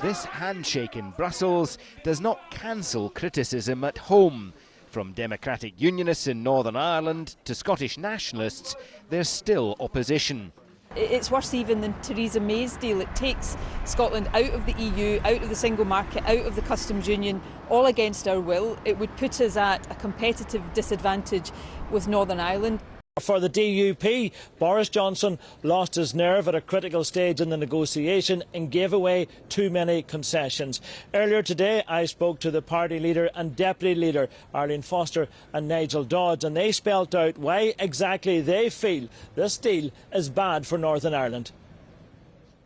This handshake in Brussels does not cancel criticism at home. From Democratic Unionists in Northern Ireland to Scottish nationalists, there's still opposition. It's worse even than Theresa May's deal. It takes Scotland out of the EU, out of the single market, out of the customs union, all against our will. It would put us at a competitive disadvantage with Northern Ireland. For the DUP, Boris Johnson lost his nerve at a critical stage in the negotiation and gave away too many concessions. Earlier today, I spoke to the party leader and deputy leader, Arlene Foster and Nigel Dodds, and they spelt out why exactly they feel this deal is bad for Northern Ireland.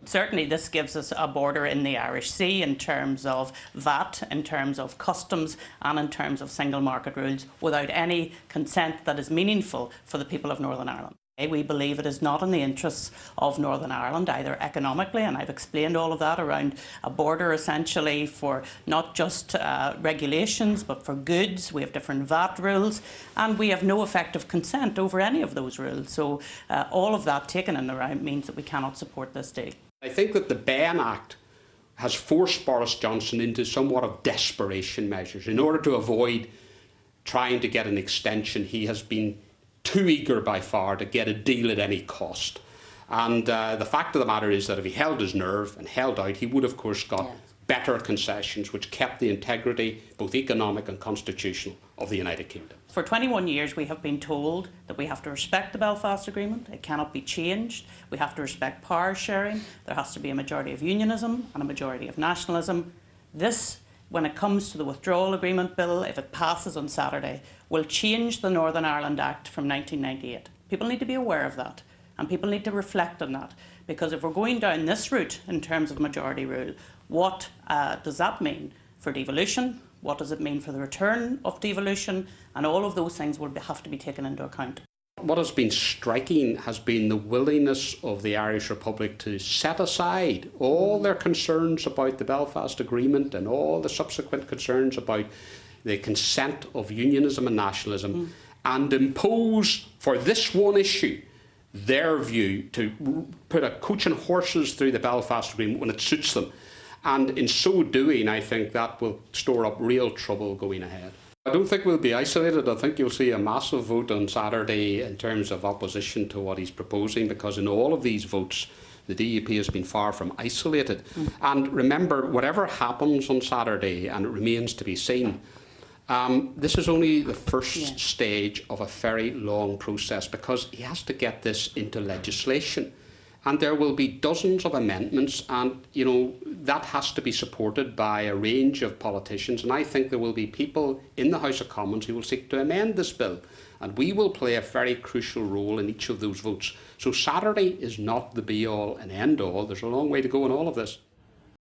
Certainly this gives us a border in the Irish Sea in terms of VAT, in terms of customs and in terms of single market rules without any consent that is meaningful for the people of Northern Ireland. We believe it is not in the interests of Northern Ireland, either economically, and I've explained all of that around a border essentially for not just regulations but for goods. We have different VAT rules and we have no effective consent over any of those rules. So all of that taken in the round means that we cannot support this deal. I think that the Bain Act has forced Boris Johnson into somewhat of desperation measures. In order to avoid trying to get an extension, he has been too eager by far to get a deal at any cost. And the fact of the matter is that if he held his nerve and held out, he would of course got better concessions which kept the integrity, both economic and constitutional, of the United Kingdom. For 21 years we have been told that we have to respect the Belfast Agreement, it cannot be changed, we have to respect power sharing, there has to be a majority of unionism and a majority of nationalism. This, when it comes to the withdrawal agreement bill, if it passes on Saturday, will change the Northern Ireland Act from 1998. People need to be aware of that and people need to reflect on that, because if we're going down this route in terms of majority rule, what does that mean for devolution? What does it mean for the return of devolution? And all of those things will have to be taken into account. What has been striking has been the willingness of the Irish Republic to set aside all their concerns about the Belfast Agreement and all the subsequent concerns about the consent of unionism and nationalism and impose for this one issue their view, to put a coach and horses through the Belfast Agreement when it suits them. And in so doing, I think that will store up real trouble going ahead. I don't think we'll be isolated. I think you'll see a massive vote on Saturday in terms of opposition to what he's proposing, because in all of these votes, the DUP has been far from isolated. And remember, whatever happens on Saturday, and it remains to be seen, this is only the first stage of a very long process, because he has to get this into legislation. And there will be dozens of amendments, and that has to be supported by a range of politicians. And I think there will be people in the House of Commons who will seek to amend this bill, and we will play a very crucial role in each of those votes. So Saturday is not the be-all and end-all. There's a long way to go in all of this.